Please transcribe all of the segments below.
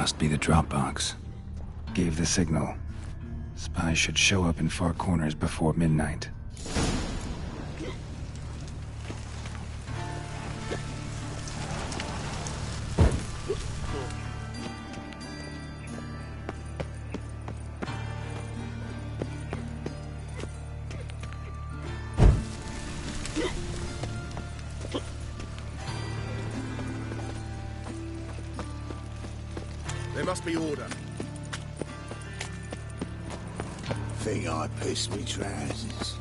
Must be the drop box. Gave the signal. Spies should show up in far corners before midnight. There must be order. Think I pissed me trousers.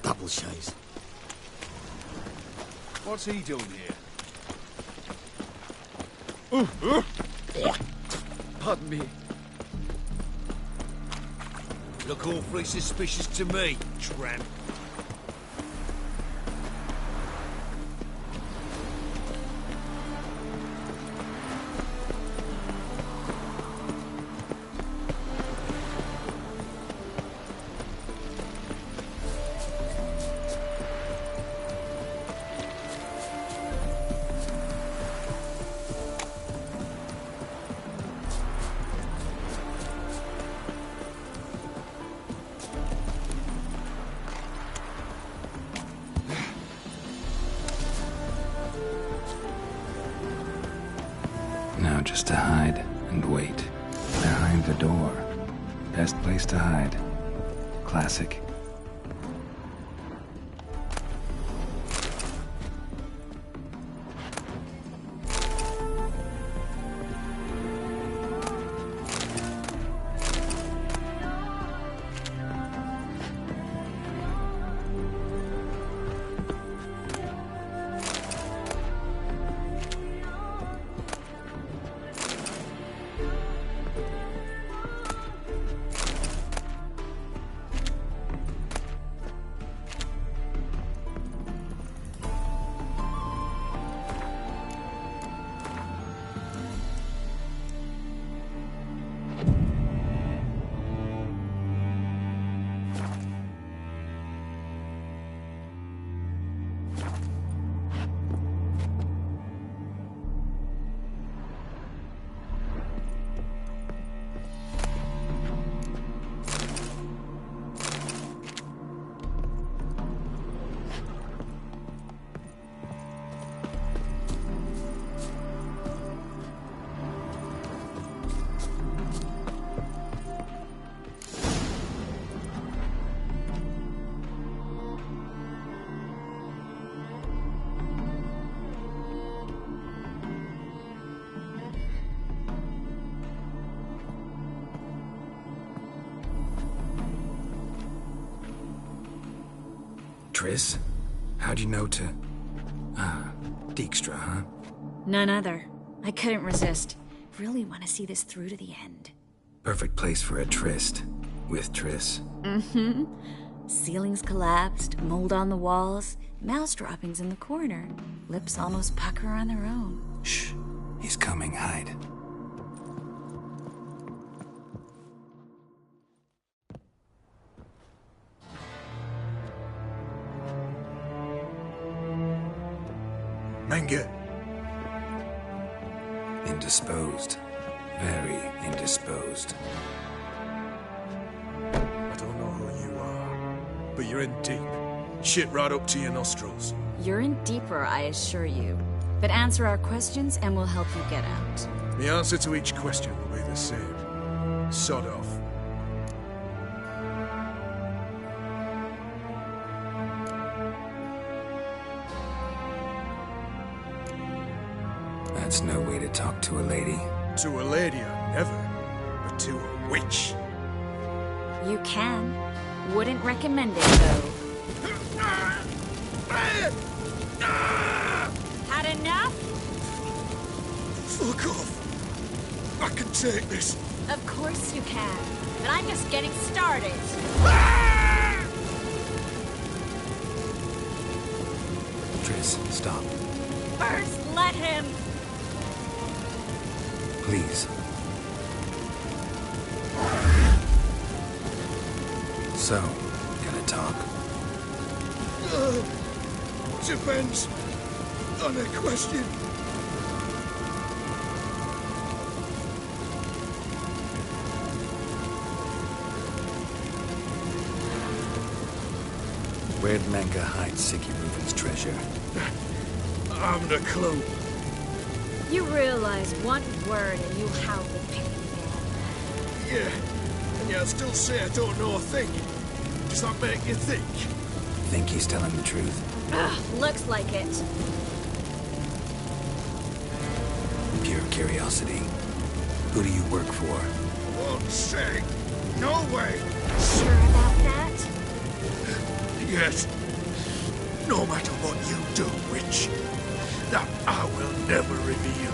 Double chase. What's he doing here? Pardon me. Look awfully suspicious to me, tramp. Now just to hide and wait. Behind the door. Best place to hide. Classic. Triss? How'd you know to... Dijkstra, huh? None other. I couldn't resist. Really want to see this through to the end. Perfect place for a tryst. With Triss. Mm-hmm. Ceilings collapsed, mold on the walls, mouse droppings in the corner. Lips almost pucker on their own. Shh. He's coming. Hide. Menge. Indisposed. Very indisposed. I don't know who you are, but you're in deep. Shit right up to your nostrils. You're in deeper, I assure you. But answer our questions and we'll help you get out. The answer to each question will be the same. Sod off. That's no way to talk to a lady. To a lady, I never. But to a witch. You can. Wouldn't recommend it, though. Had enough? Fuck off. I can take this. Of course you can. But I'm just getting started. Triss, stop. first. Let him. Please. So, gonna talk? Depends on a question. Where'd Manga hide Sicky Rubin's treasure? I haven't a clue. You realize one word and you howl with pain. Yeah, and yet I still say I don't know a thing. Does that make you think? Think he's telling the truth? Ugh, looks like it. Pure curiosity. Who do you work for? Won't say. No way. Sure about that? Yes. No matter what you do, Witch, that I will never reveal.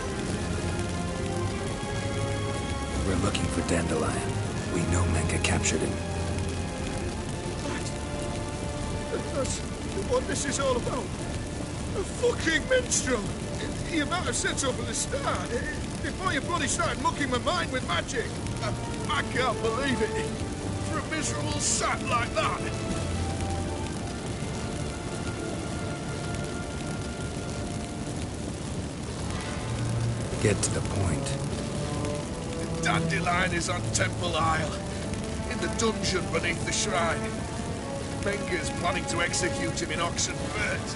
We're looking for Dandelion. We know Manga captured him. That's what this is all about. A fucking minstrel. You might have said so from the start. Before you bloody started mucking my mind with magic. I can't believe it. For a miserable sat like that. Get to the point. The Dandelion is on Temple Isle. In the dungeon beneath the shrine. Menga's planning to execute him in oxen birds.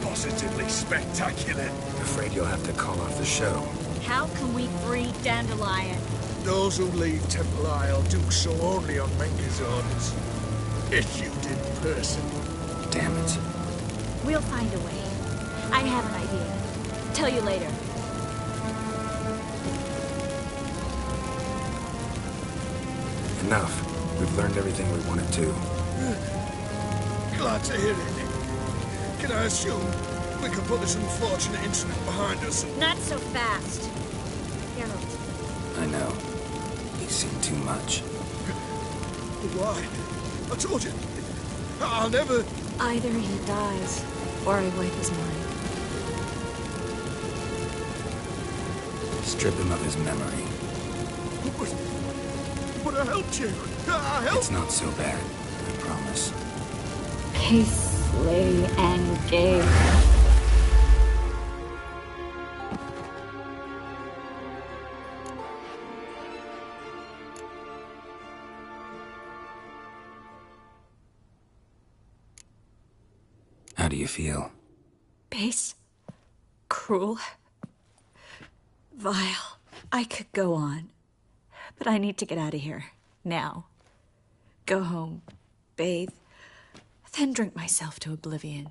Positively spectacular. Afraid you'll have to call off the show. How can we free Dandelion? Those who leave Temple Isle do so only on Menga's orders. Issued in person. Damn it. We'll find a way. I have an idea. Tell you later. Enough. We've learned everything we wanted to. Glad to hear it. Can I assume we can put this unfortunate incident behind us? Not so fast. Harold. I know. He's seen too much. Why? I told you. I'll never... Either he dies, or I wipe his mind. Strip him of his memory. But I helped you. I helped... It's not so bad, I promise. Peace, slay, and gay. How do you feel? Base. Cruel. Vile. I could go on. But I need to get out of here. Now. Go home. Bathe. Then drink myself to oblivion.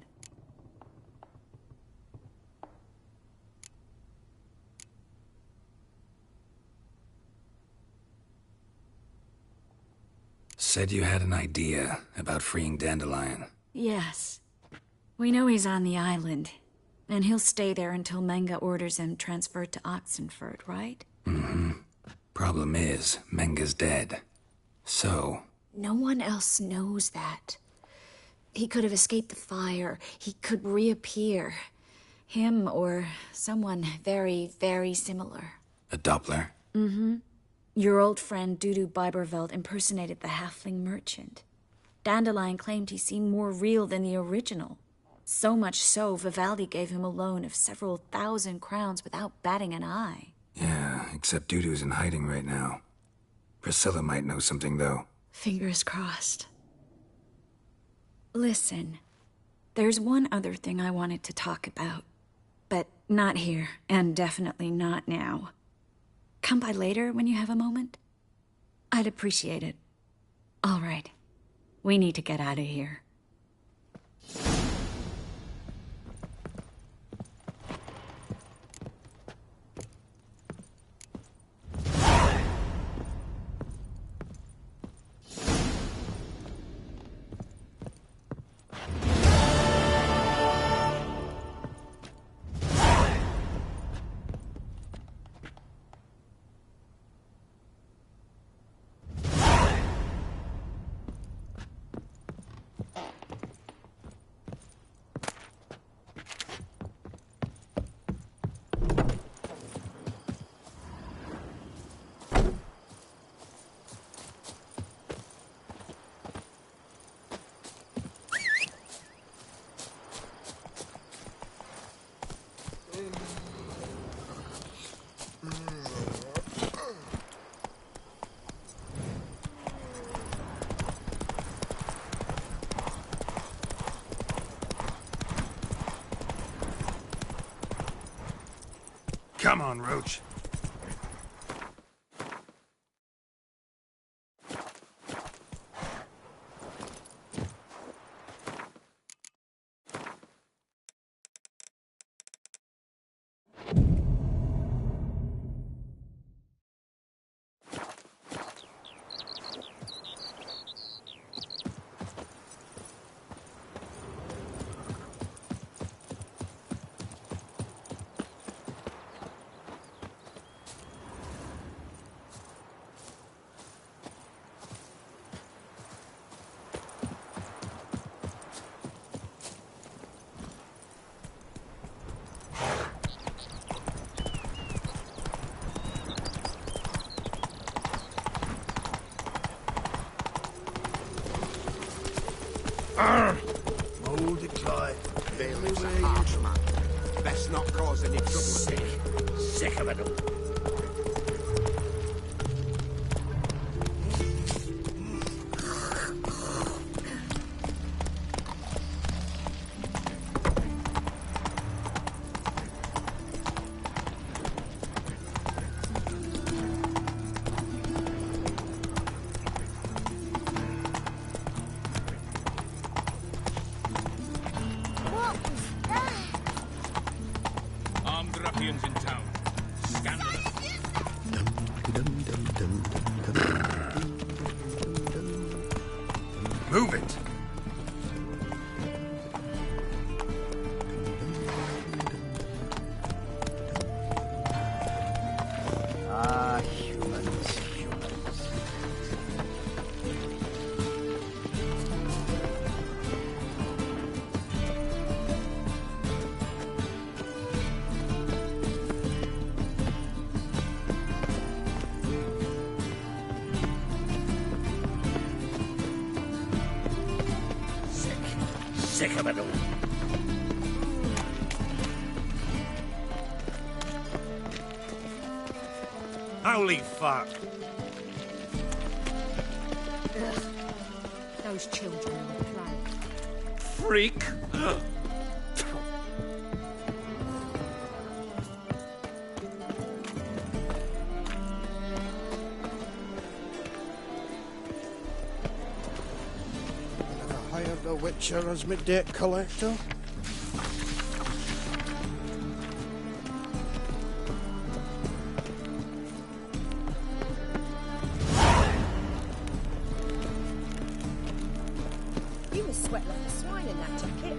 Said you had an idea about freeing Dandelion. Yes. We know he's on the island. And he'll stay there until Manga orders him transferred to Oxenford, right? Mm-hmm. Problem is, Menga's dead. So... No one else knows that. He could have escaped the fire. He could reappear. Him or someone very, very similar. A Doppler? Mm-hmm. Your old friend Dudu Biberveld impersonated the halfling merchant. Dandelion claimed he seemed more real than the original. So much so, Vivaldi gave him a loan of several thousand crowns without batting an eye. Yeah, except Dudu's in hiding right now. Priscilla might know something, though. Fingers crossed. Listen, there's one other thing I wanted to talk about. But not here, and definitely not now. Come by later when you have a moment? I'd appreciate it. All right. We need to get out of here. Come on, Roach. Hold it tight. Barely a harsh man. Best not cause any trouble. Sick of it all. Armed ruffians in town. Scandalous. Move it! Ah, humans. Sick of it all. Holy fuck. Those children are the plague. Freak. I hired the Witcher as my debt collector. You must sweat like a swine in that jacket.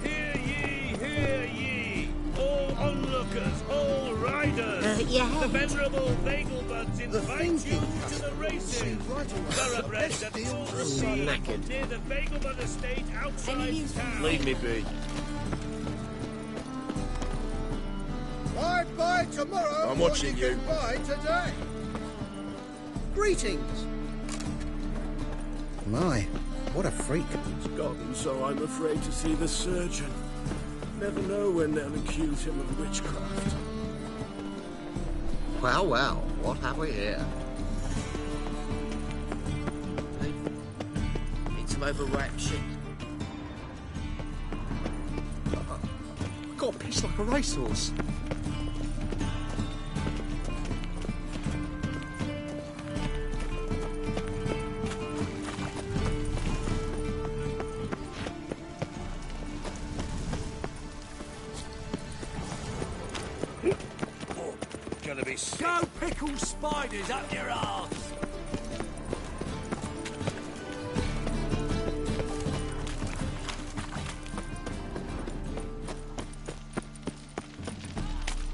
Hear ye, all onlookers, all riders. The venerable bagel buds invite you to the races. Thoroughbreds at full speed near the bagel bud estate outside town. Leave me be. Ride by tomorrow. I'm watching you. Buy today. Greetings. My, what a freak. He's gone, so I'm afraid to see the surgeon. Never know when they'll accuse him of witchcraft. Well, well, what have we here? Need some overripe shit. I got pissed like a racehorse. Gonna be sick. Go pickle spiders up your arse!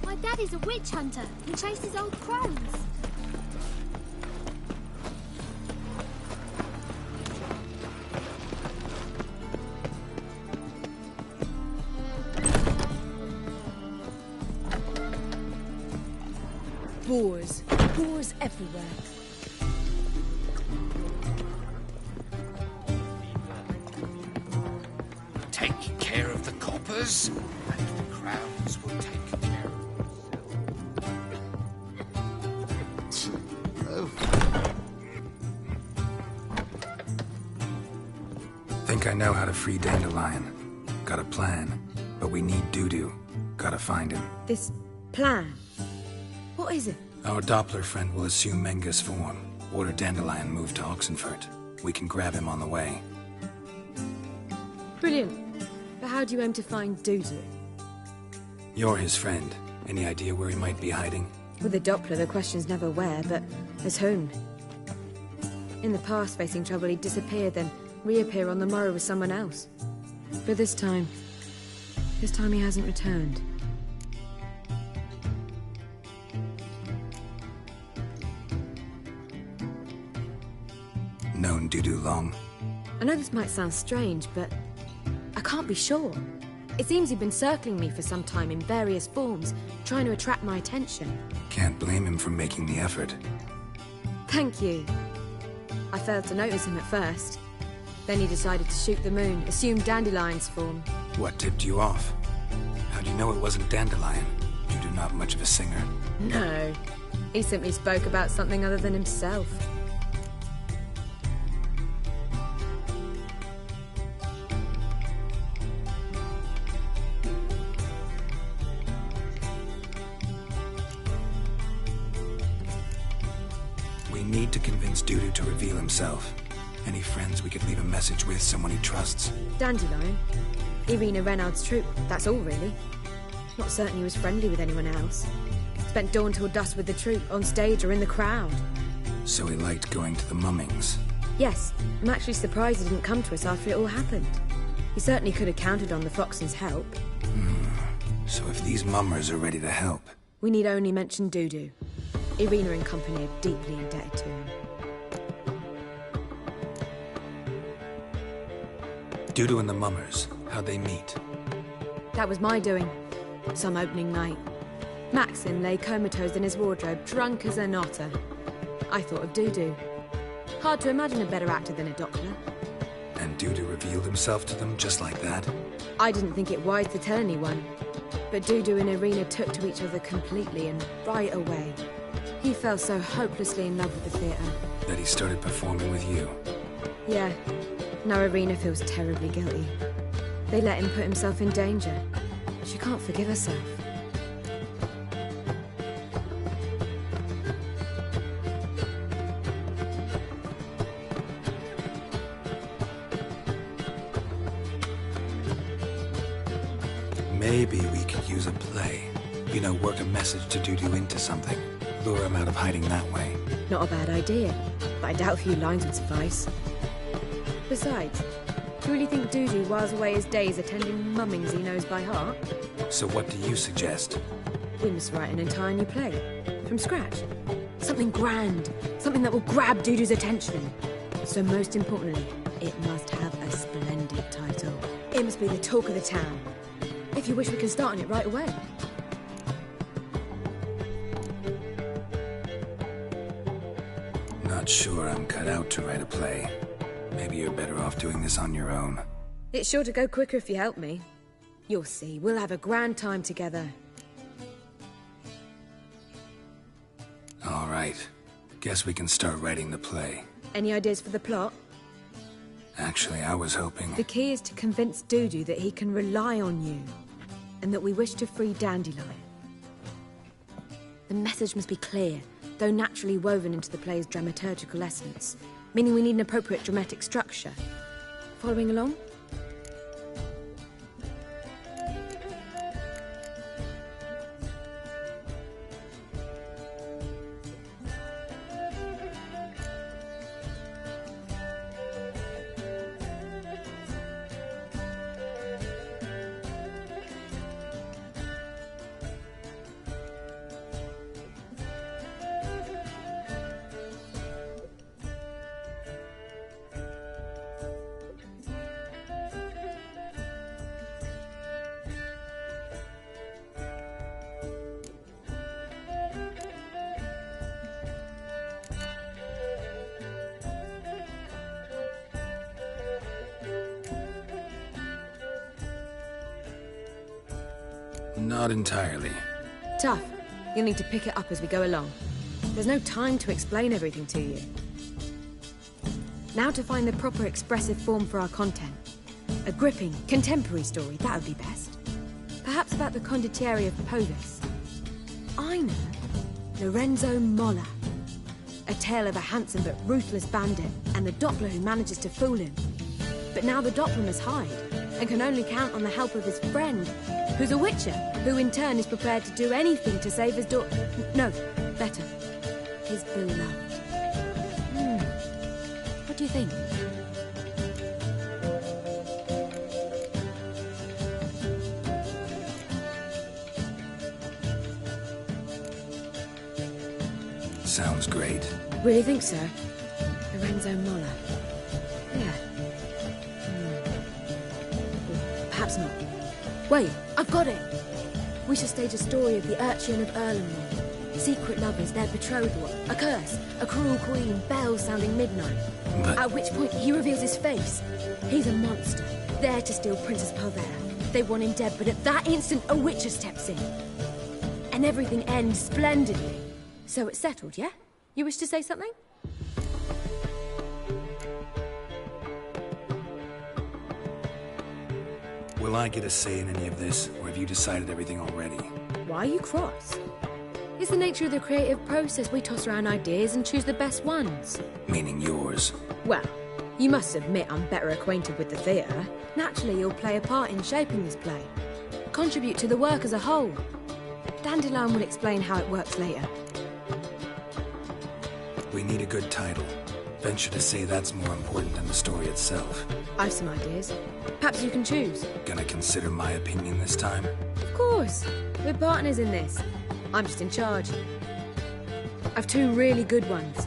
My dad is a witch hunter. He chases old crones. Boars. Boars everywhere. Take care of the coppers, and the crowns will take care of Think I know how to free Dandelion. Got a plan, but we need Doo-Doo. Gotta find him. This plan? What is it? Our Doppler friend will assume Menga's form. Order Dandelion move to Oxenfurt. We can grab him on the way. Brilliant. But how do you aim to find Dudu? You're his friend. Any idea where he might be hiding? With the Doppler, the question's never where, but as whom. In the past, facing trouble, he'd disappear, then reappear on the morrow with someone else. But this time he hasn't returned. Known Dudu long? I know this might sound strange, but I can't be sure. It seems he'd been circling me for some time in various forms, trying to attract my attention. Can't blame him for making the effort. Thank you. I failed to notice him at first. Then he decided to shoot the moon, assume Dandelion's form. What tipped you off? How'd you know it wasn't Dandelion? Dudu not much of a singer. No. He simply spoke about something other than himself. We need to convince Dudu to reveal himself. Any friends we could leave a message with, someone he trusts? Dandelion? Irina Renard's troupe, that's all really. Not certain he was friendly with anyone else. Spent dawn till dusk with the troupe, on stage or in the crowd. So he liked going to the mummings? Yes, I'm actually surprised he didn't come to us after it all happened. He certainly could have counted on the Foxen's help. So if these mummers are ready to help... We need only mention Dudu. Irina and company are deeply indebted to him. Dudu and the mummers, how'd they meet? That was my doing. Some opening night. Maxim lay comatose in his wardrobe, drunk as an otter. I thought of Dudu. Hard to imagine a better actor than a Doppler. And Dudu revealed himself to them just like that? I didn't think it wise to tell anyone. But Dudu and Irina took to each other completely and right away. He fell so hopelessly in love with the theatre. That he started performing with you? Yeah. Now Irina feels terribly guilty. They let him put himself in danger. She can't forgive herself. Maybe we could use a play. You know, work a message to Dudu into something. Lure him out of hiding that way. Not a bad idea, but I doubt a few lines would suffice. Besides, do you really think Dudu whiles away his days attending mummings he knows by heart? So what do you suggest? We must write an entire new play. From scratch. Something grand. Something that will grab Dudu's attention. So most importantly, it must have a splendid title. It must be the talk of the town. If you wish, we can start on it right away. Not sure I'm cut out to write a play. Maybe you're better off doing this on your own. It's sure to go quicker if you help me. You'll see, we'll have a grand time together. All right. Guess we can start writing the play. Any ideas for the plot? Actually, I was hoping... The key is to convince Dudu that he can rely on you, and that we wish to free Dandelion. The message must be clear, though naturally woven into the play's dramaturgical essence, meaning we need an appropriate dramatic structure. Following along? Not entirely. Tough. You'll need to pick it up as we go along. There's no time to explain everything to you. Now to find the proper expressive form for our content. A gripping, contemporary story, that would be best. Perhaps about the condottieri of Povis. I know. Lorenzo Molla. A tale of a handsome but ruthless bandit, and the Doppler who manages to fool him. But now the Doppler must hide, and can only count on the help of his friend, who's a witcher, who in turn is prepared to do anything to save his no, better, his beloved. What do you think? Sounds great. Really think so? Lorenzo Molla. Yeah. Perhaps not. Wait, I've got it! We should stage a story of the Urchin of Erlenmoor. Secret lovers, their betrothal, a curse, a cruel queen, bells sounding midnight. But... At which point he reveals his face. He's a monster, there to steal Princess Palvera. They want him dead, but at that instant a witcher steps in. And everything ends splendidly. So it's settled, yeah? You wish to say something? Will I get a say in any of this, or have you decided everything already? Why are you cross? It's the nature of the creative process. We toss around ideas and choose the best ones. Meaning yours. Well, you must admit I'm better acquainted with the theatre. Naturally, you'll play a part in shaping this play. Contribute to the work as a whole. Dandelion will explain how it works later. We need a good title. Venture to say that's more important than the story itself. I've some ideas. Perhaps you can choose. Gonna consider my opinion this time? Of course. We're partners in this. I'm just in charge. I've two really good ones.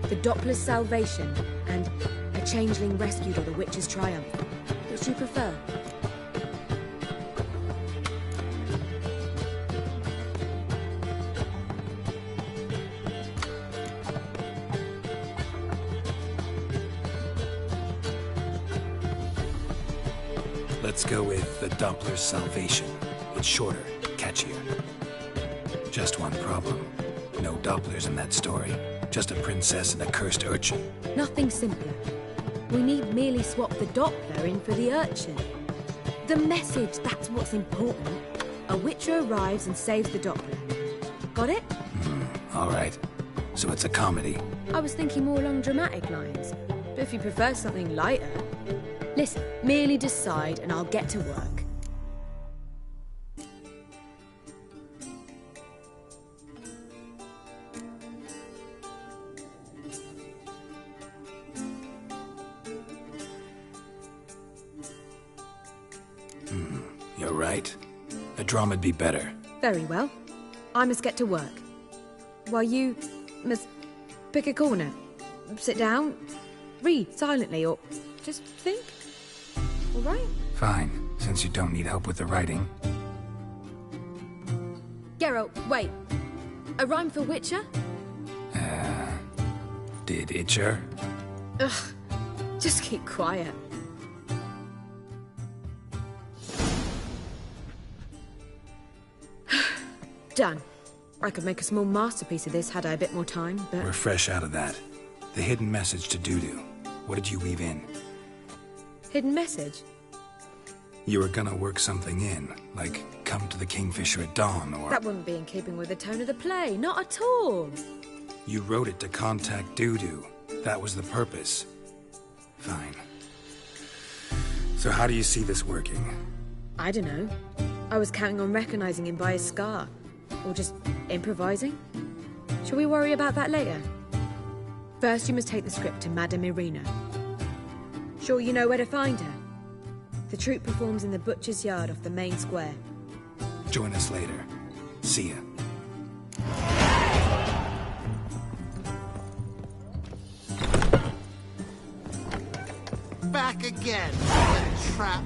The Doppler's Salvation and A Changeling Rescued or the Witch's Triumph. Which do you prefer? Let's go with the Doppler's Salvation. It's shorter, catchier. Just one problem. No Dopplers in that story. Just a princess and a cursed urchin. Nothing simpler. We need merely swap the Doppler in for the urchin. The message, that's what's important. A witcher arrives and saves the Doppler. Got it? All right. So it's a comedy. I was thinking more along dramatic lines. But if you prefer something lighter... Listen, merely decide and I'll get to work. You're right. A drama'd be better. Very well. I must get to work. While you must pick a corner. Sit down, read silently, or just think. All right? Fine, since you don't need help with the writing. Geralt, wait. A rhyme for Witcher? Did Itcher? Ugh, just keep quiet. Done. I could make a small masterpiece of this had I a bit more time, but... We're fresh out of that. The hidden message to Dudu. What did you weave in? Hidden message? You were gonna work something in, like come to the Kingfisher at dawn, or... That wouldn't be in keeping with the tone of the play, not at all. You wrote it to contact Dudu. That was the purpose. Fine. So how do you see this working? I don't know. I was counting on recognizing him by his scar. Or just improvising? Shall we worry about that later? First, you must take the script to Madame Irina. Sure you know where to find her? The troupe performs in the butcher's yard off the main square. Join us later. See ya. Back again, that trap.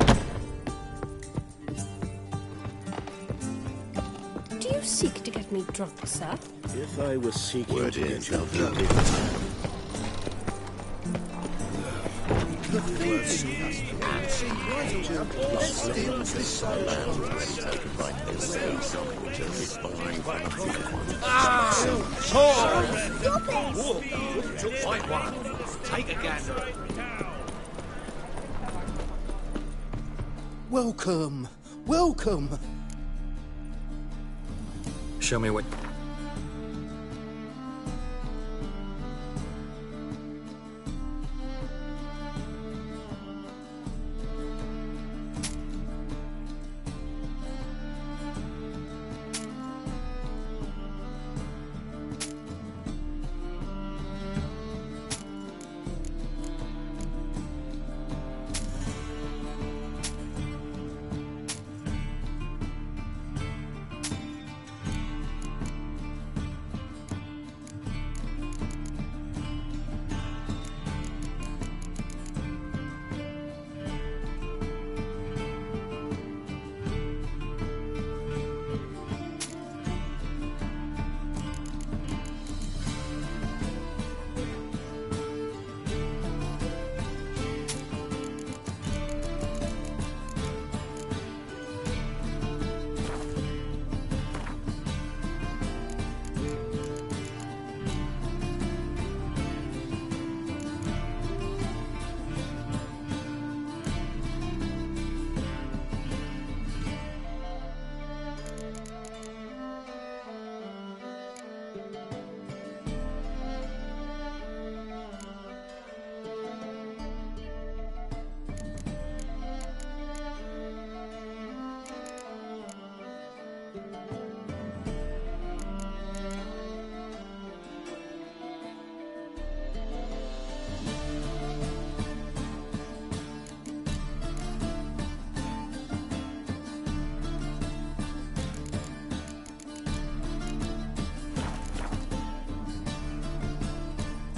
Do you seek to get me drunk, sir? If I was seeking Word to get is, you I'll drunk, White one. Take a gander. Welcome, welcome. Show me what...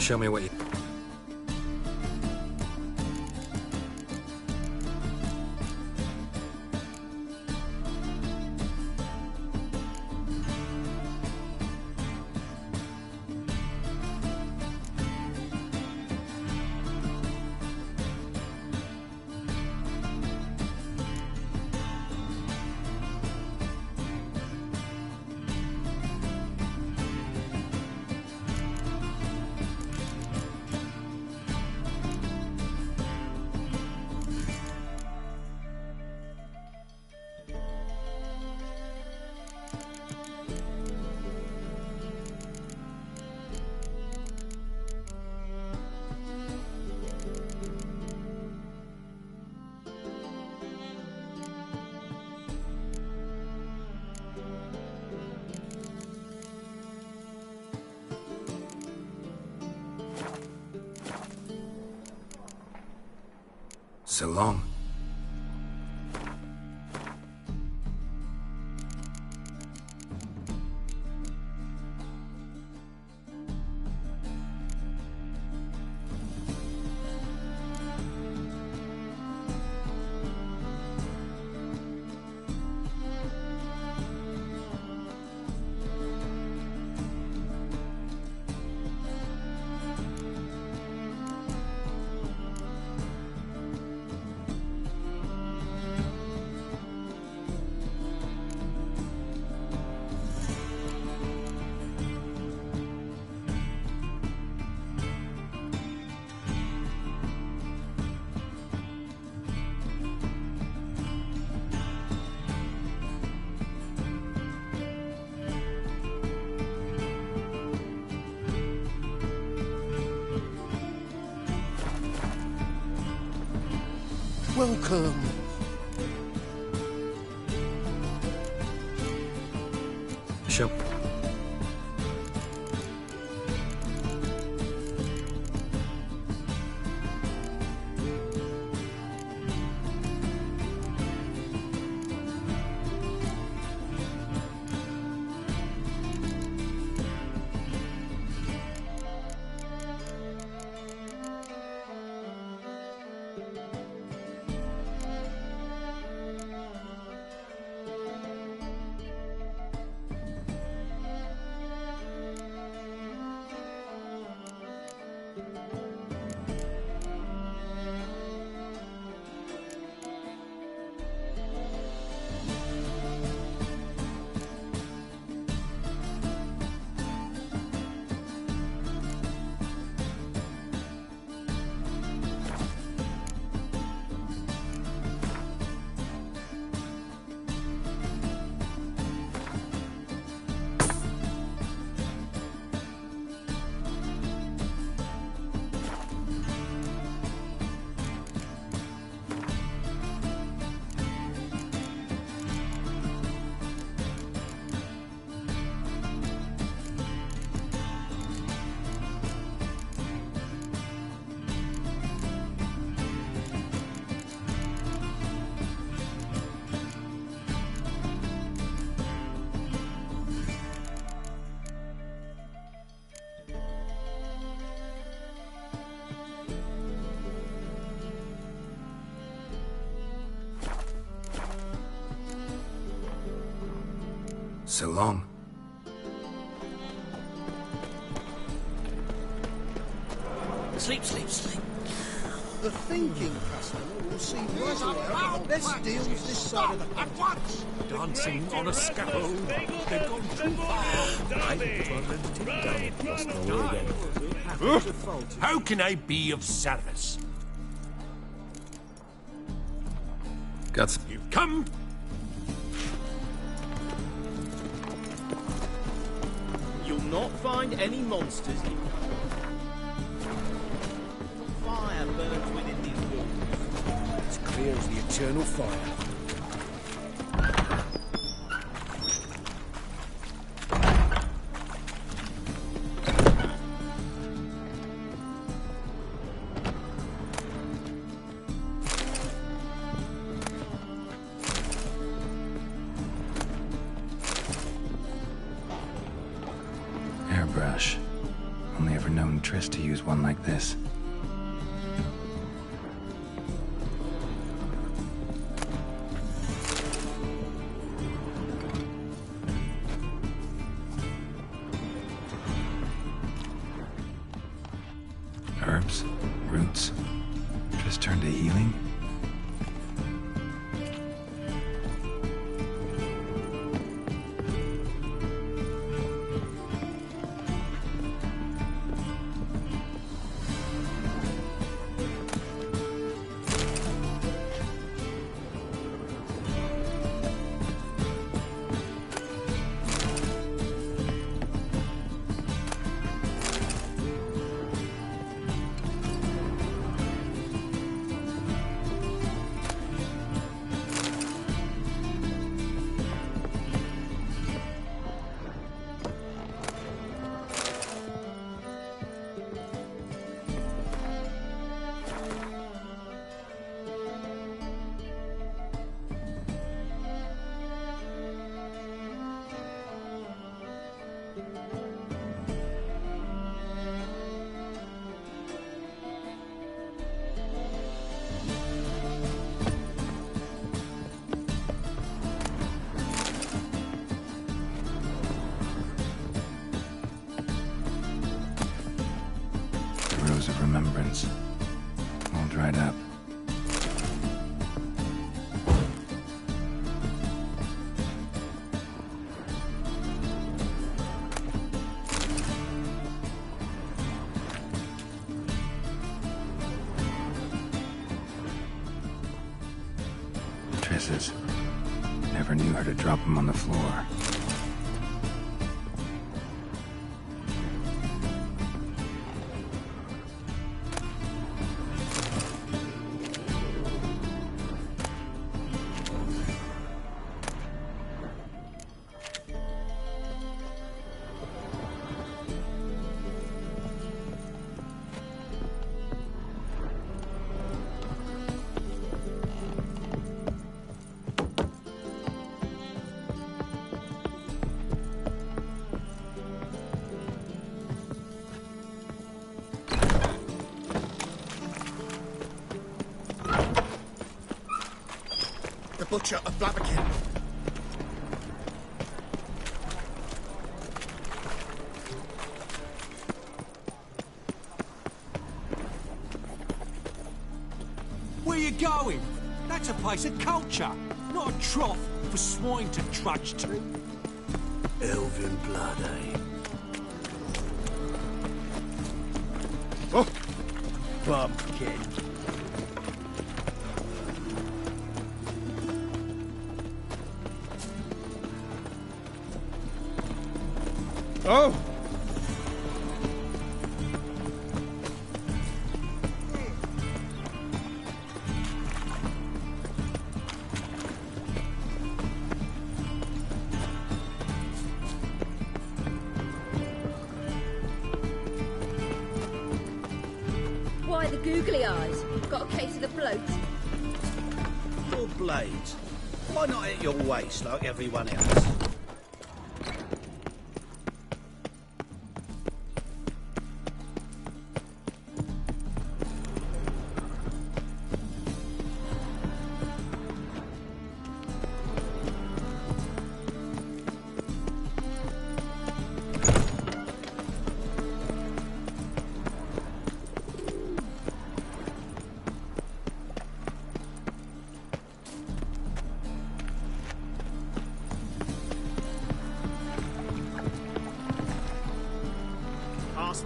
Show me what you... So long. Welcome. Show... So long. Sleep, sleep, sleep. The thinking customer will see right away how the best deals this side of the At once! Dancing on a scaffold. They've gone too far. How can I be of service? Got some... You've come? You'll not find any monsters here. Fire burns within these walls. It's clear as the eternal fire. Airbrush. Only ever known Triss to use one like this. Herbs, roots. Triss turned to healing? Of remembrance, all dried up. Triss's. Never knew her to drop them on the floor. The Butcher of Blaviken. Where you going? That's a place of culture, not a trough for swine to trudge to. Elven blood, eh? Oh! Bumpkin. Oh! Why the googly eyes? Got a case of the bloat? Your blades. Why not at your waist like everyone else?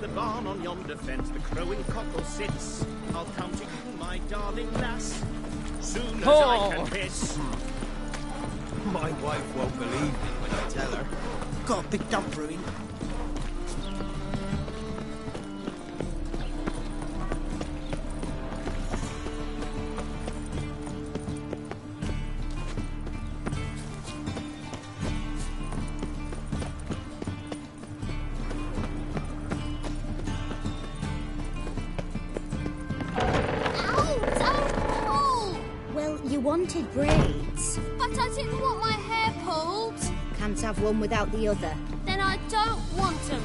the barn on yonder fence, the crowing cockle sits. I'll come to you, my darling lass, soon as I can piss. My wife won't believe me when I tell her. Got a big dump brewing. Wanted braids. But I didn't want my hair pulled. Can't have one without the other. Then I don't want them.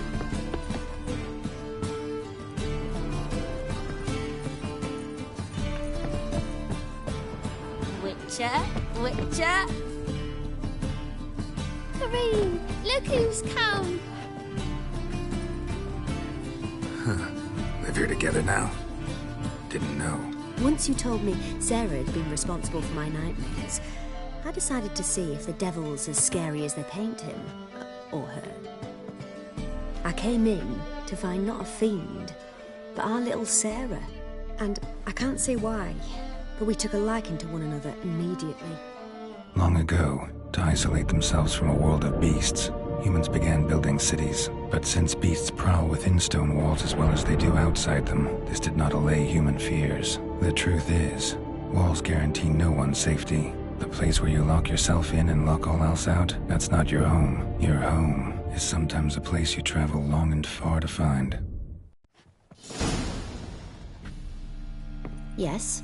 Witcher. Kareem, look who's come. Live here together now? Didn't know. Once you told me Sarah had been responsible for my nightmares, I decided to see if the devil's as scary as they paint him. Or her. I came in to find not a fiend, but our little Sarah. And I can't say why, but we took a liking to one another immediately. Long ago, to isolate themselves from a world of beasts, humans began building cities. But since beasts prowl within stone walls as well as they do outside them, this did not allay human fears. The truth is, walls guarantee no one's safety. The place where you lock yourself in and lock all else out, that's not your home. Your home is sometimes a place you travel long and far to find. Yes?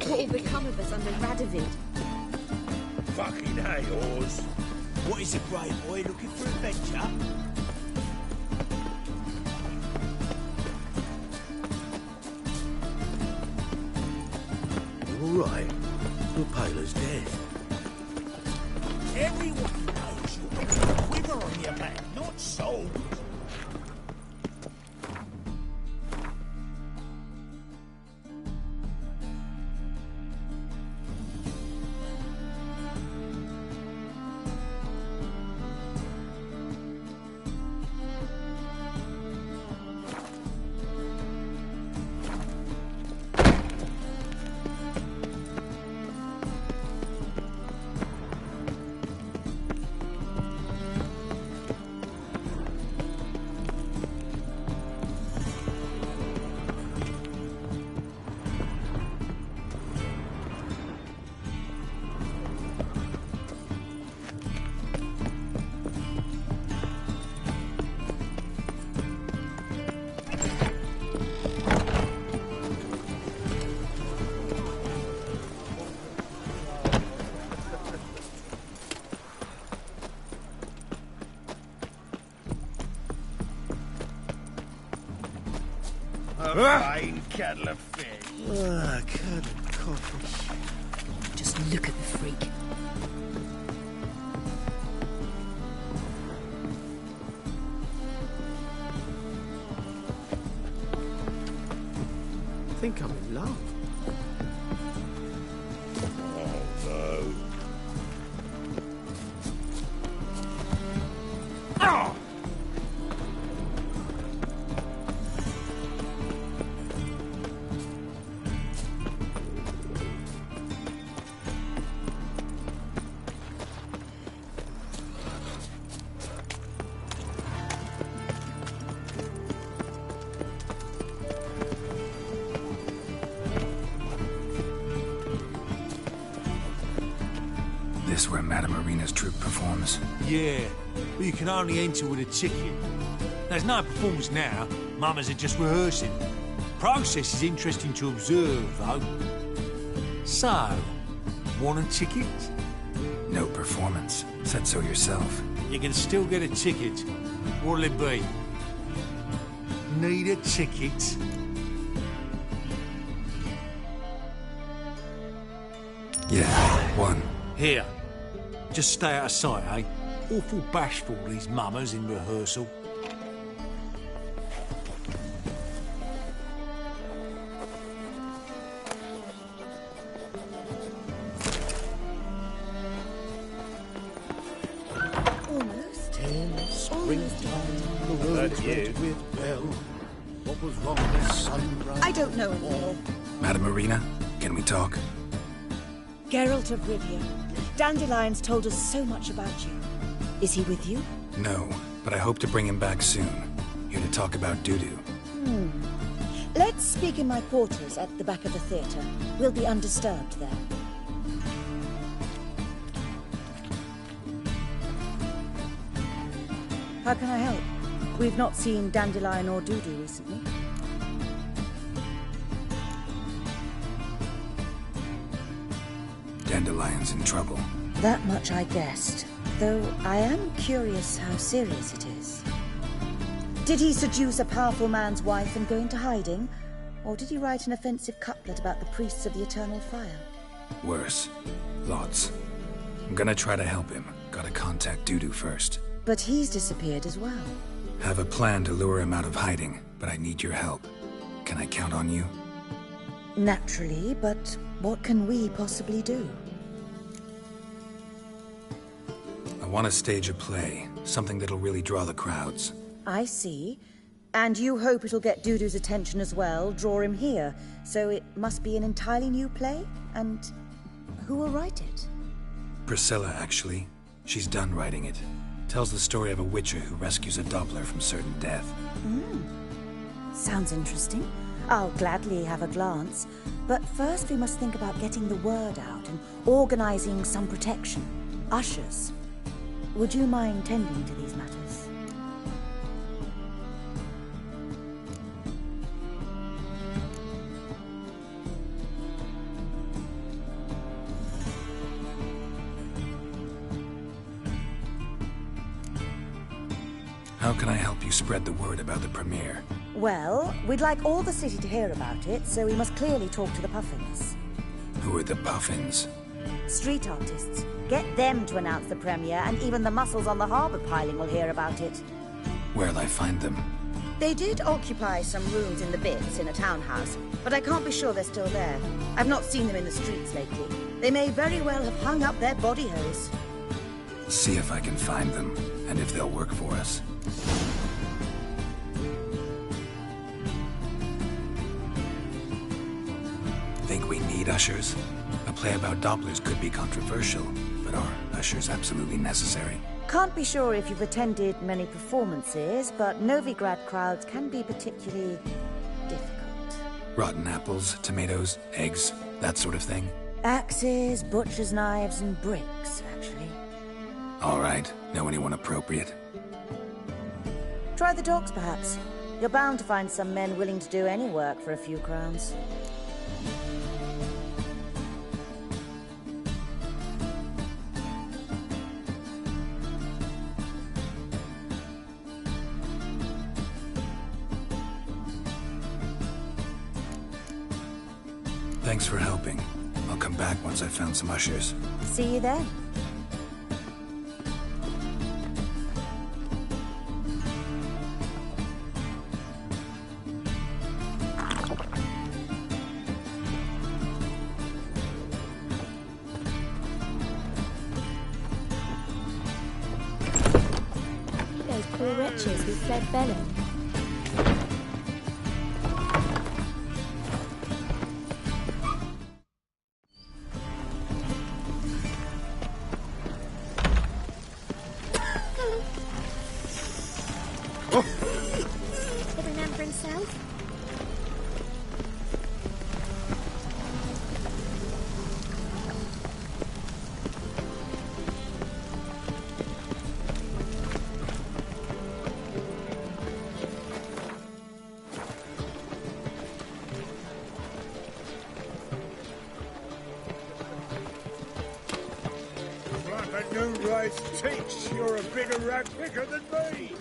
What will become of us under Radovid? Fucking hey, Oz. What is it, brave boy? Looking for adventure? You all right? You're pale as death. Everyone knows you've got a quiver on your back, not sold. fine kettle of fish. Ah, curdled coffee. Just look at the freak. I think I'm in love. Oh, no. Oh! This where Madame Marina's troupe performs? Yeah, but you can only enter with a ticket. There's no performance now. Mamas are just rehearsing. Process is interesting to observe, though. So, want a ticket? No performance. Said so yourself. You can still get a ticket. What'll it be? Need a ticket? Yeah, one. Here. Just stay out of sight, eh? Awful bashful, these mamas in rehearsal. Almost. In springtime, the world That's you. went with well. What was wrong with sunrise? I don't know anymore. Madame Marina, can we talk? Geralt of Rivia. Dandelion's told us so much about you. Is he with you? No, but I hope to bring him back soon. Here to talk about Dudu. Let's speak in my quarters at the back of the theatre. We'll be undisturbed there. How can I help? We've not seen Dandelion or Dudu recently. Dandelion's in trouble. That much I guessed, though I am curious how serious it is. Did he seduce a powerful man's wife and go into hiding? Or did he write an offensive couplet about the priests of the eternal fire? Worse. Lots. I'm gonna try to help him. Gotta contact Dudu first. But he's disappeared as well. Have a plan to lure him out of hiding, but I need your help. Can I count on you? Naturally, but what can we possibly do? I want to stage a play. Something that'll really draw the crowds. I see. And you hope it'll get Dudu's attention as well, draw him here. So it must be an entirely new play? And who will write it? Priscilla, actually. She's done writing it. Tells the story of a witcher who rescues a Doppler from certain death. Sounds interesting. I'll gladly have a glance. But first we must think about getting the word out and organizing some protection. Ushers. Would you mind tending to these matters? How can I help you spread the word about the premiere? Well, we'd like all the city to hear about it, so we must clearly talk to the Puffins. Who are the Puffins? Street artists. Get them to announce the premiere, and even the muscles on the harbour piling will hear about it. Where'll I find them? They did occupy some rooms in the Bits in a townhouse, but I can't be sure they're still there. I've not seen them in the streets lately. They may very well have hung up their body hose. See if I can find them, and if they'll work for us. Think we need ushers? A play about Dopplers could be controversial, but are ushers absolutely necessary? Can't be sure if you've attended many performances, but Novigrad crowds can be particularly difficult. Rotten apples, tomatoes, eggs, that sort of thing? Axes, butcher's knives, and bricks, actually. All right. Know anyone appropriate? Try the docks, perhaps. You're bound to find some men willing to do any work for a few crowns. Thanks for helping. I'll come back once I've found some ushers. See you then. Those poor wretches who fled Velen. Every man for himself. Like a new rice teach, you're a bigger rat picker than me.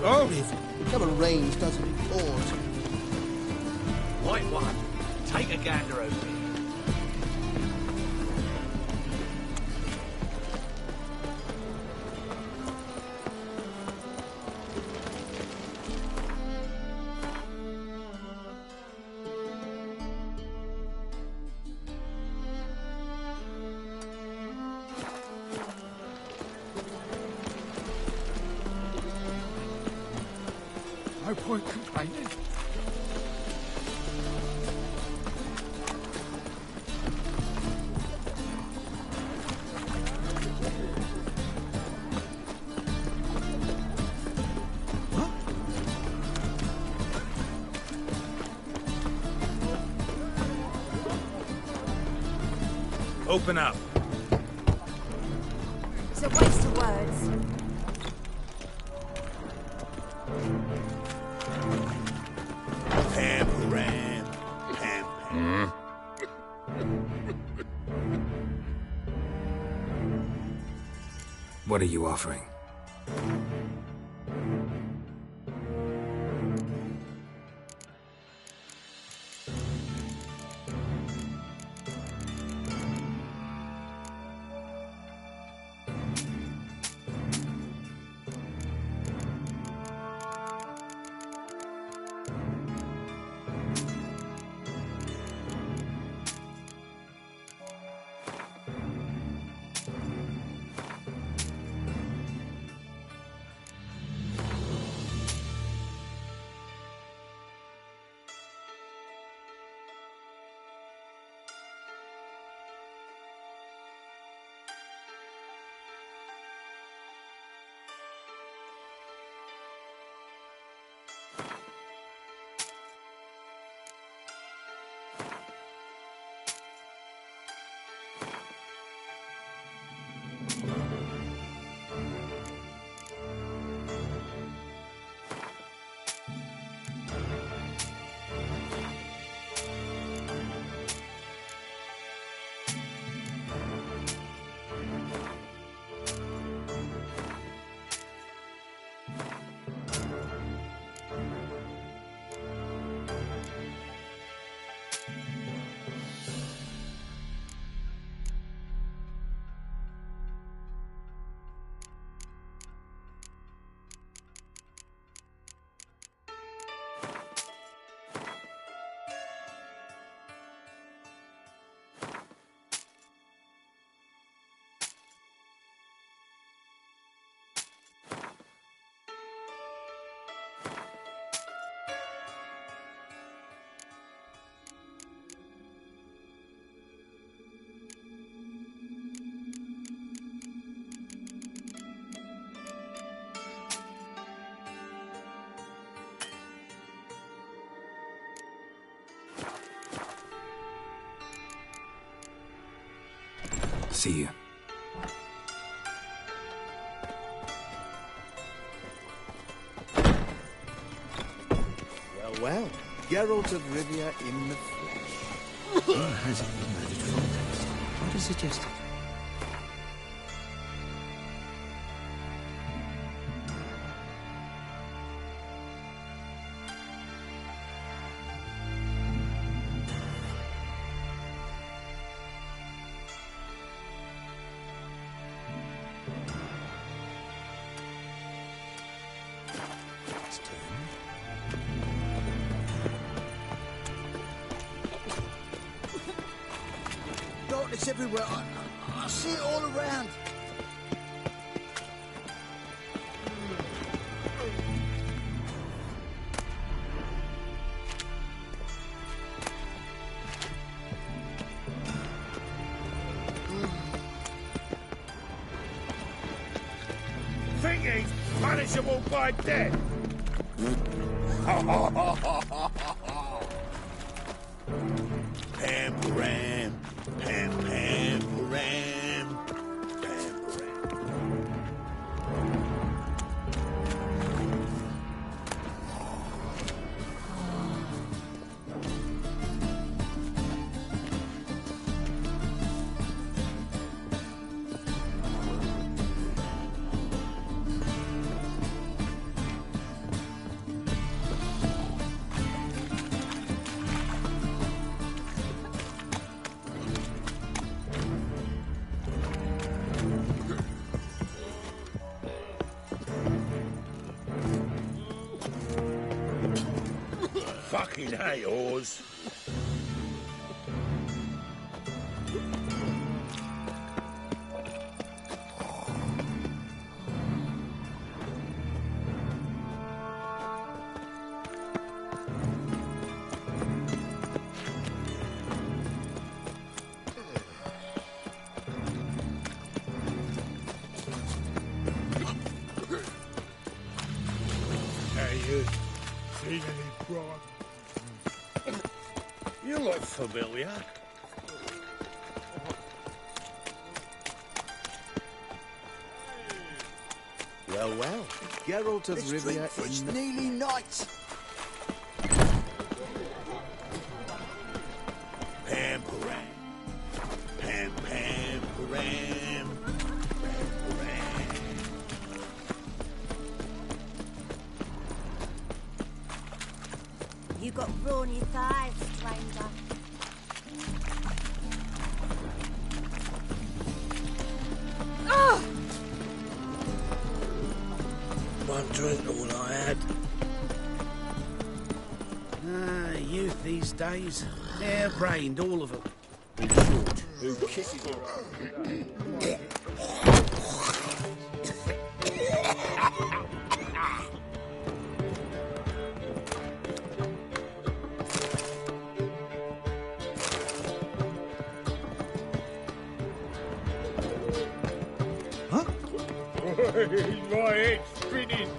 Oh, whichever range does it pause. White one, take a gander over here. No point complaining. Open up. It's a waste of words. What are you offering? See you. Well, well. Geralt of Rivia in the flesh. Or has it emerged from text? What is suggested? Darkness everywhere. I see it all around. Think he's punishable by death? Pam Ram, Pam Pam Ram, Pam Ram. Fucking hate oars. Hey, you. Seen any broad? You look familiar. Well, well. Geralt of Rivia in the... nearly night. Pam Ram, Pam Pam Ram, Pam Ram. You got brawny thighs, stranger. Oh! One drink all I had. Youth these days. Hair-brained, all of them. Who kisses her? My head's spinning.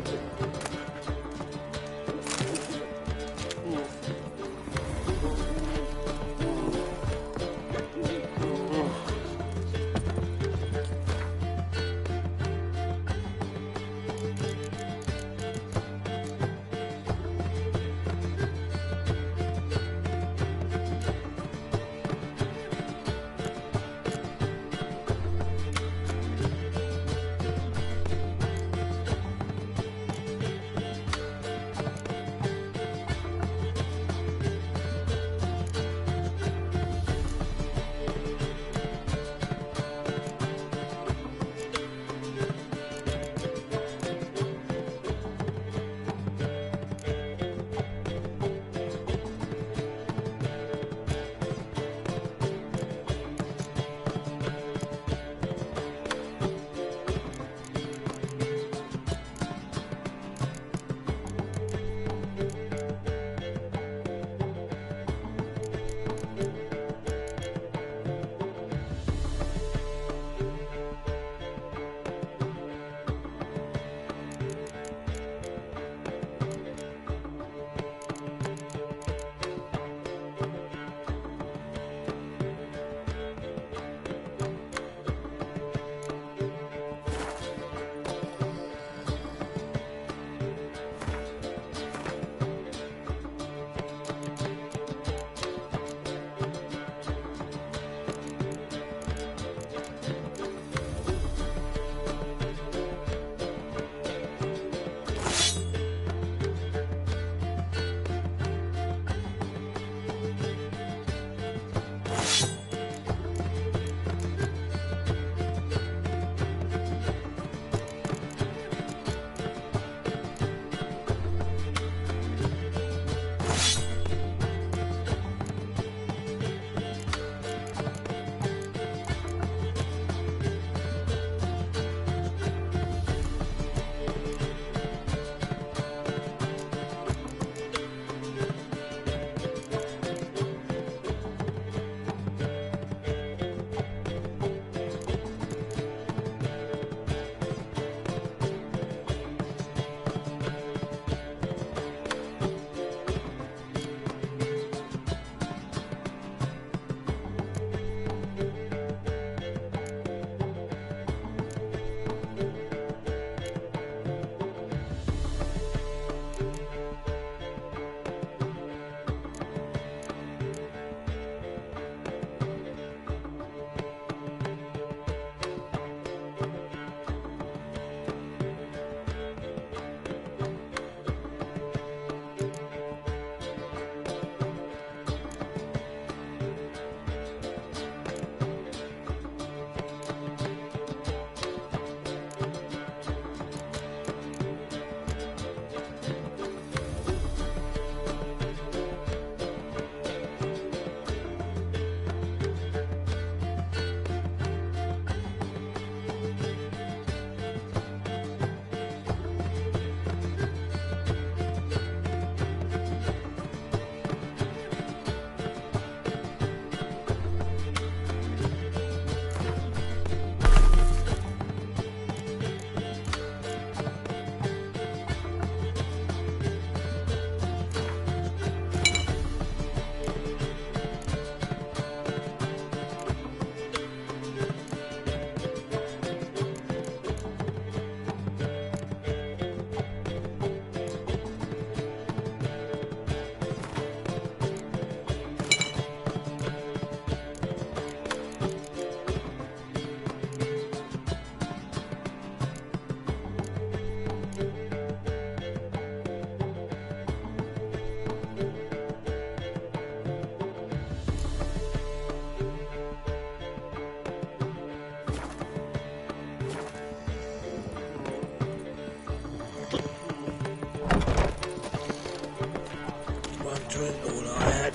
drink all I had.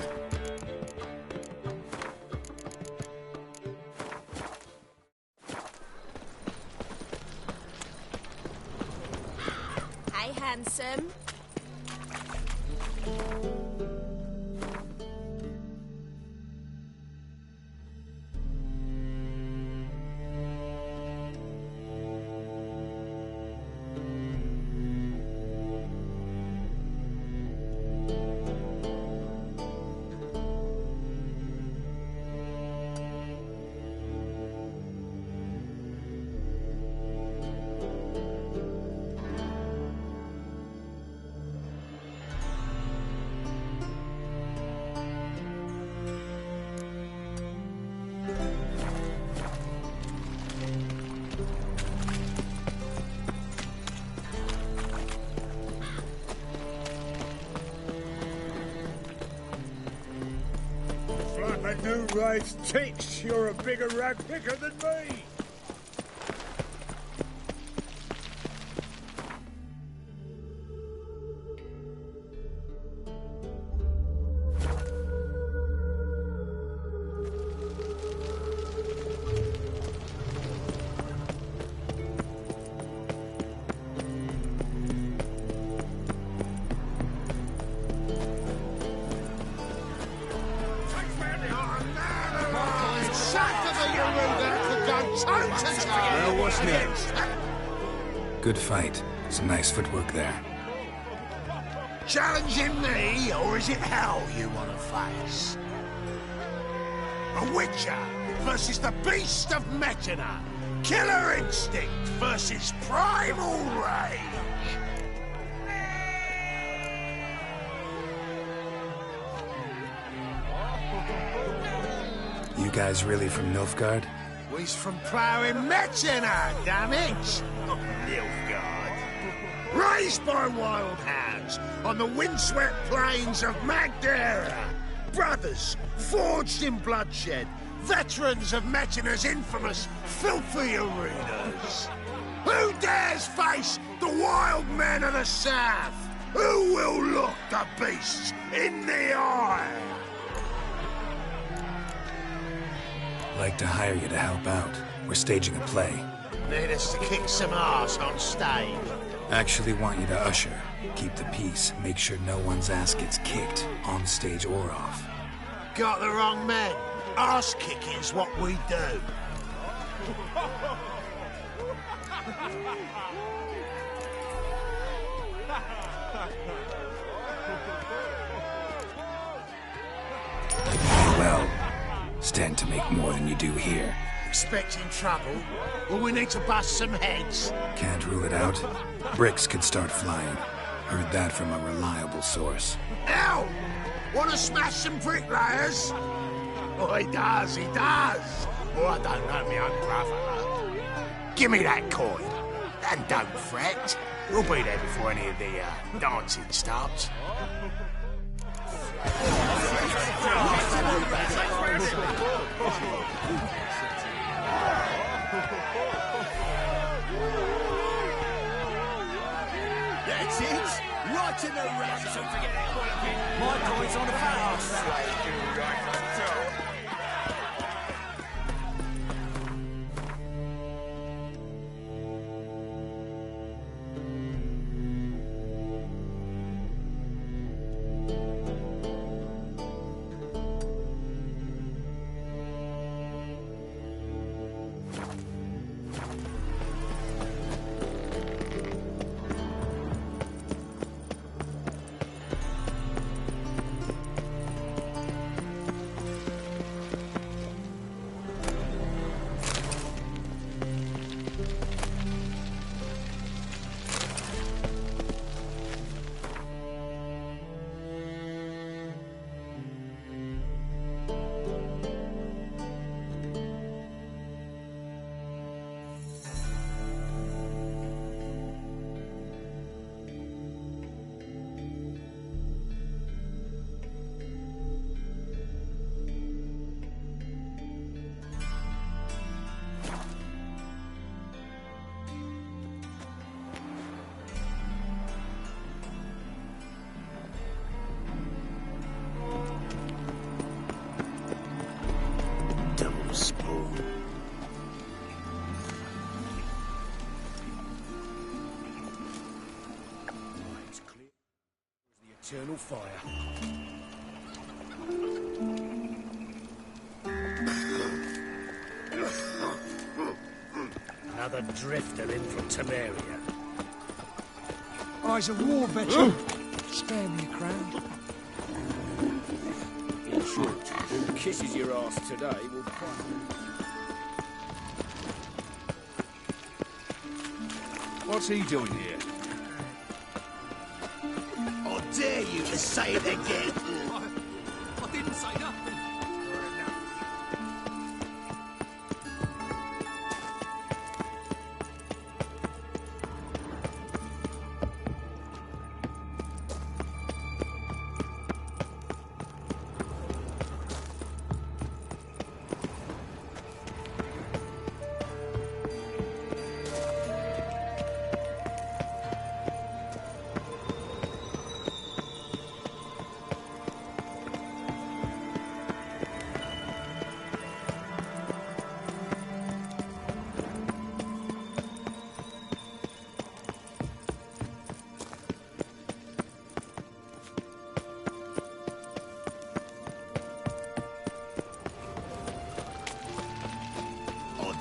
Hey, handsome. Flap a new race ticks. You're a bigger rag picker than me. Well, what's next? Good fight. Some nice footwork there. Challenging me, or is it hell you want to face? A Witcher versus the Beast of Metina. Killer instinct versus primal rage. You guys really from Nilfgaard? We's from ploughing Metina, damn it! Not Nilfgaard. Raised by wild hounds on the windswept plains of Magdera. Brothers forged in bloodshed. Veterans of Metina's infamous filthy arenas. Who dares face the wild men of the south? Who will look the beasts in the eye? Like to hire you to help out. We're staging a play. Need us to kick some ass on stage. Actually want you to usher. Keep the peace. Make sure no one's ass gets kicked, on stage or off. Got the wrong men. Ass kicking's what we do. Well, stand to make more than you do here. Expecting trouble? Will we need to bust some heads? Can't rule it out. Bricks could start flying. Heard that from a reliable source. Hell! Want to smash some bricklayers? Oh, he does, he does. Oh, I don't know my own brother. Give me that coin. And don't fret. We'll be there before any of the dancing starts. That's it. Right in the round. My coin's on the fast. eternal fire. Another drifter in from Temeria. He's a war veteran. Spare me a crown. In short, who kisses your ass today will cry. What's he doing here? I dare you to say it again. I didn't say nothing.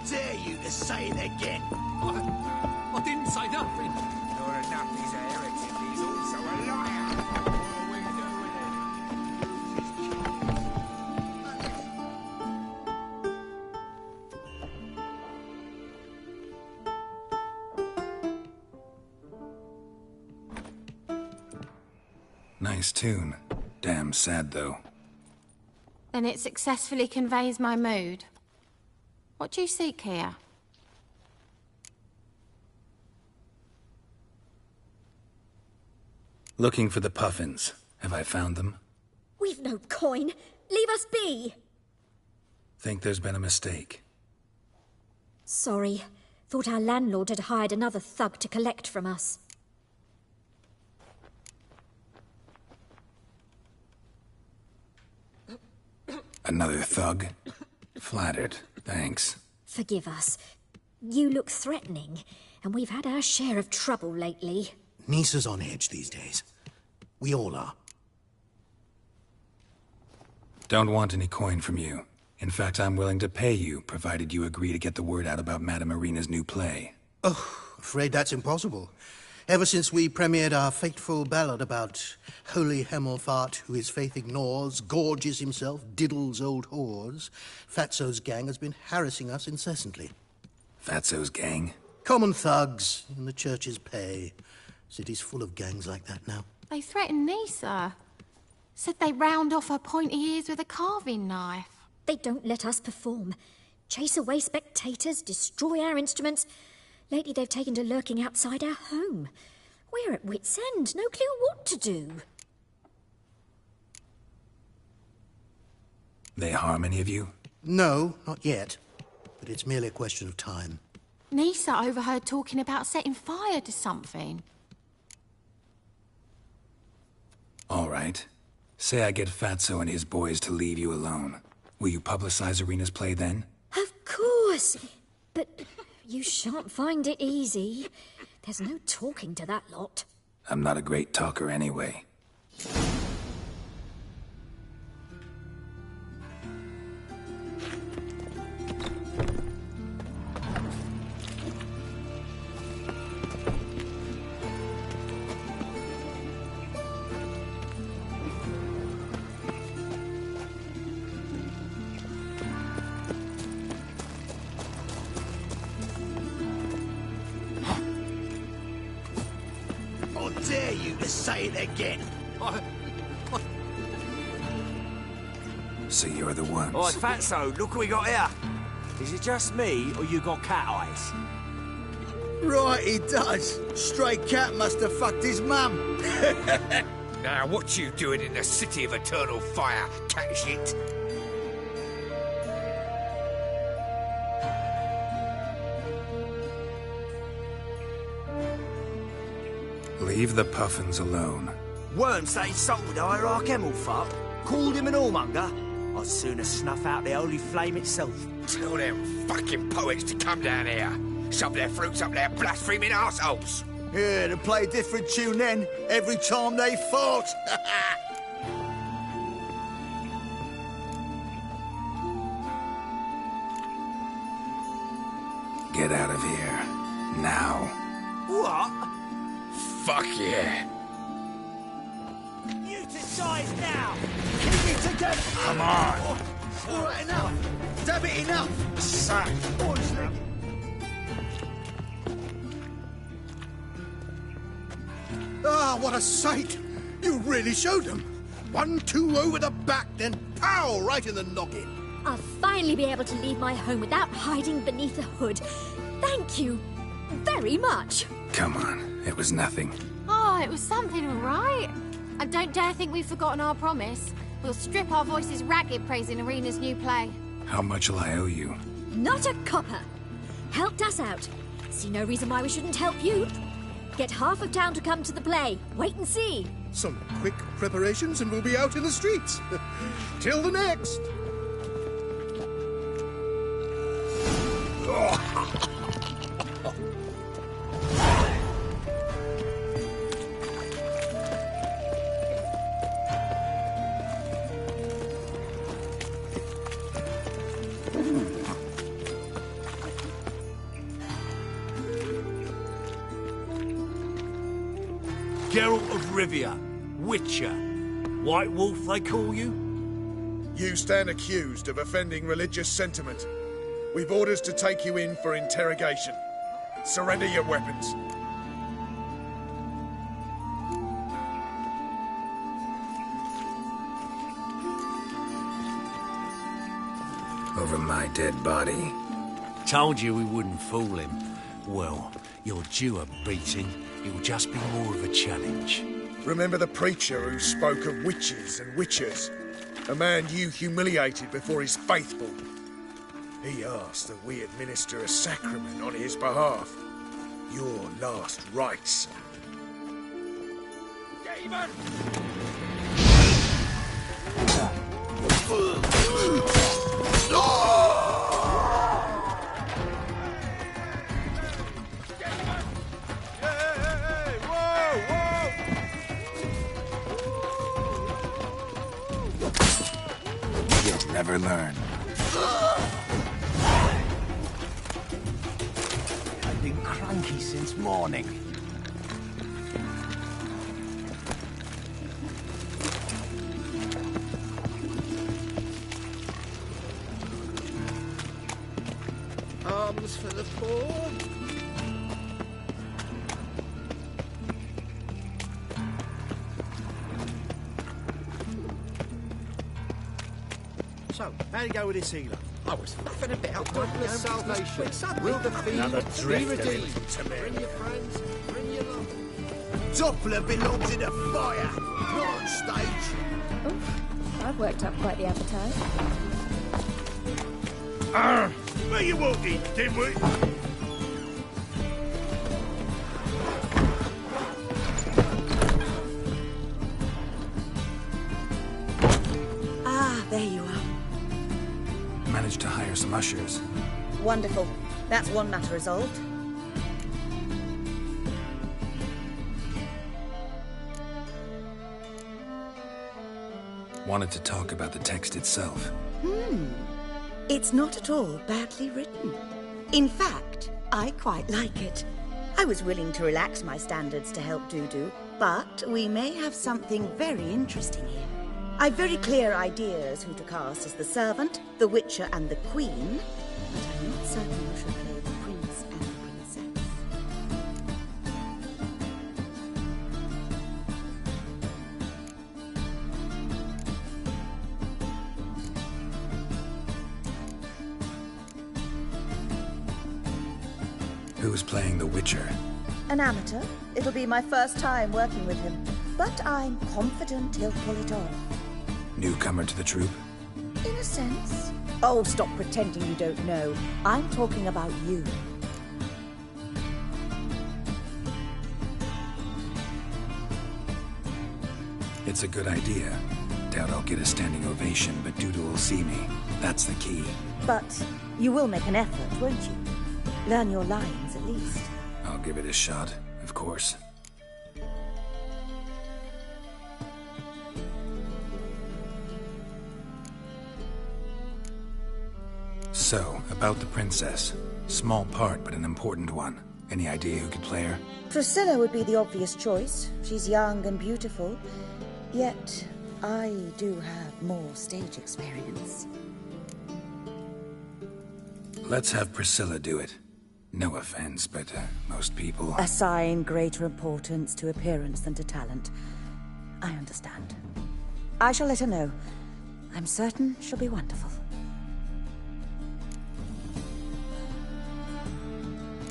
Dare you to say it again? I didn't say nothing. Sure enough, he's a heretic. He's also a liar. What are we Nice tune. Damn sad, though. Then it successfully conveys my mood. What do you seek here? Looking for the puffins. Have I found them? We've no coin. Leave us be. Think there's been a mistake. Sorry. Thought our landlord had hired another thug to collect from us. Another thug? Flattered. Thanks. Forgive us. You look threatening, and we've had our share of trouble lately. Nisa's on edge these days. We all are. Don't want any coin from you. In fact, I'm willing to pay you, provided you agree to get the word out about Madame Irina's new play. Oh, afraid that's impossible. Ever since we premiered our fateful ballad about holy Hemelfart, who his faith ignores, gorges himself, diddles old whores, Fatso's gang has been harassing us incessantly. Fatso's gang? Common thugs in the church's pay. City's full of gangs like that now. They threatened Nisa. Said they round off her pointy ears with a carving knife. They don't let us perform. Chase away spectators, destroy our instruments. Lately they've taken to lurking outside our home. We're at wit's end, no clue what to do. They harm any of you? No, not yet. But it's merely a question of time. Nisa overheard talking about setting fire to something. All right. Say I get Fatso and his boys to leave you alone. Will you publicize Irina's play then? Of course. But you shan't find it easy. There's no talking to that lot. I'm not a great talker anyway. Dare you to say it again? So you're the ones. Oi, Fatso, look what we got here. Is it just me, or you got cat eyes? Right, he does. Stray cat must have fucked his mum. Now, what you doing in the city of eternal fire, cat shit? Leave the puffins alone. Worms that insulted Hierarch Hemelfart, called him an whoremonger. I'd sooner snuff out the holy flame itself. Tell them fucking poets to come down here. Shove their fruits up their blaspheming arseholes. Yeah, they play a different tune then, every time they fought. Get out of here. Now. What? Fuck yeah. Utilize now! Keep it together! Come on. All right, enough! Damn it, enough! Son. Boys, now. Ah, what a sight! You really showed them. 1-2 over the back, then pow! Right in the noggin. I'll finally be able to leave my home without hiding beneath a hood. Thank you very much. Come on. It was nothing. Oh, it was something, all right. I don't dare think we've forgotten our promise. We'll strip our voices ragged praising Arena's new play. How much will I owe you? Not a copper. Helped us out. See no reason why we shouldn't help you. Get half of town to come to the play. Wait and see. Some quick preparations and we'll be out in the streets. Till the next. Geralt of Rivia, Witcher. White Wolf, they call you? You stand accused of offending religious sentiment. We've orders to take you in for interrogation. Surrender your weapons. Over my dead body. Told you we wouldn't fool him. Well, you're due a beating. It'll just be more of a challenge. Remember the preacher who spoke of witches and witchers? A man you humiliated before his faithful. He asked that we administer a sacrament on his behalf. Your last rites. Demon! You'll never learn. I've been cranky since morning. Arms for the poor. So, how'd it go with this healer? I was faffing about. Doubtless salvation will defeat. Another Be drifter redeemed. into me. Bring your friends, bring your love. Doppler belongs in a fire, not on stage. Oh, I've worked up quite the appetite. Where you walking, dimwit? Ah, there you are. Managed to hire some ushers. Wonderful. That's one matter resolved. Wanted to talk about the text itself. It's not at all badly written. In fact, I quite like it. I was willing to relax my standards to help Dudu, but we may have something very interesting here. I've very clear ideas who to cast as the servant, the witcher, and the queen, but I'm not certain who should play the prince and the princess. Who's playing the Witcher? An amateur. It'll be my first time working with him, but I'm confident he'll pull it off. Newcomer to the troupe? In a sense. Oh, stop pretending you don't know. I'm talking about you. It's a good idea. Doubt I'll get a standing ovation, but Dudu will see me. That's the key. But you will make an effort, won't you? Learn your lines, at least. I'll give it a shot, of course. So, about the princess. Small part, but an important one. Any idea who could play her? Priscilla would be the obvious choice. She's young and beautiful. Yet, I do have more stage experience. Let's have Priscilla do it. No offense, but most people... Assign greater importance to appearance than to talent. I understand. I shall let her know. I'm certain she'll be wonderful.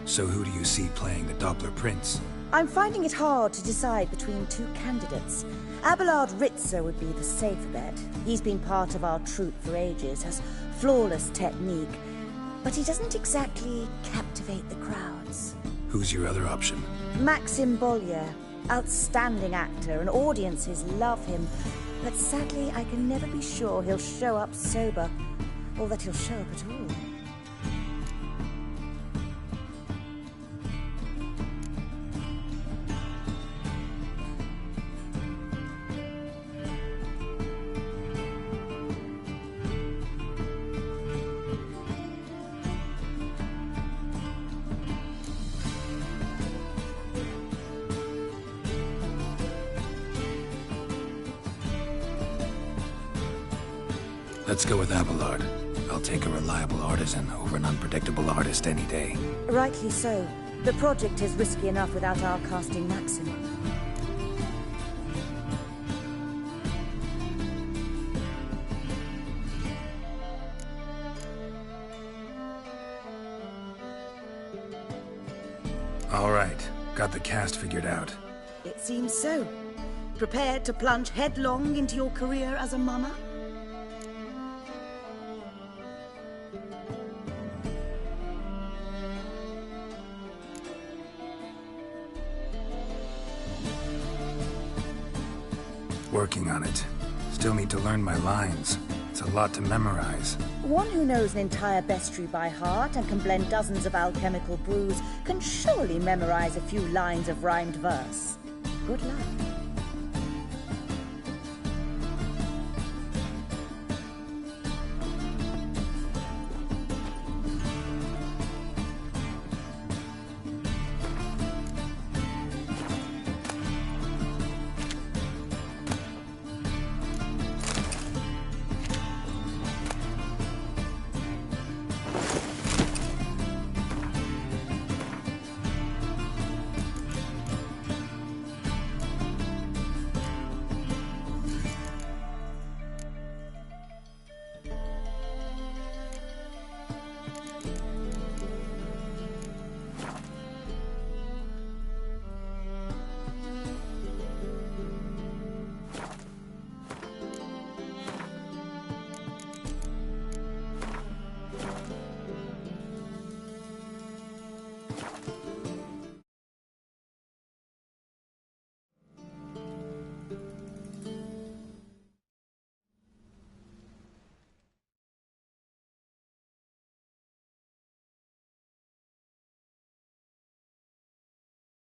So who do you see playing the Doppler Prince? I'm finding it hard to decide between two candidates. Abelard Ritzer would be the safe bet. He's been part of our troupe for ages, has flawless technique, but he doesn't exactly captivate the crowds. Who's your other option? Maxim Bollier. Outstanding actor, and audiences love him. But sadly, I can never be sure he'll show up sober, or that he'll show up at all. Let's go with Abelard. I'll take a reliable artisan over an unpredictable artist any day. Rightly so. The project is risky enough without our casting Maxim. All right. Got the cast figured out. It seems so. Prepared to plunge headlong into your career as a mama? Working on it. Still need to learn my lines. It's a lot to memorize. One who knows an entire bestiary by heart and can blend dozens of alchemical brews can surely memorize a few lines of rhymed verse. Good luck.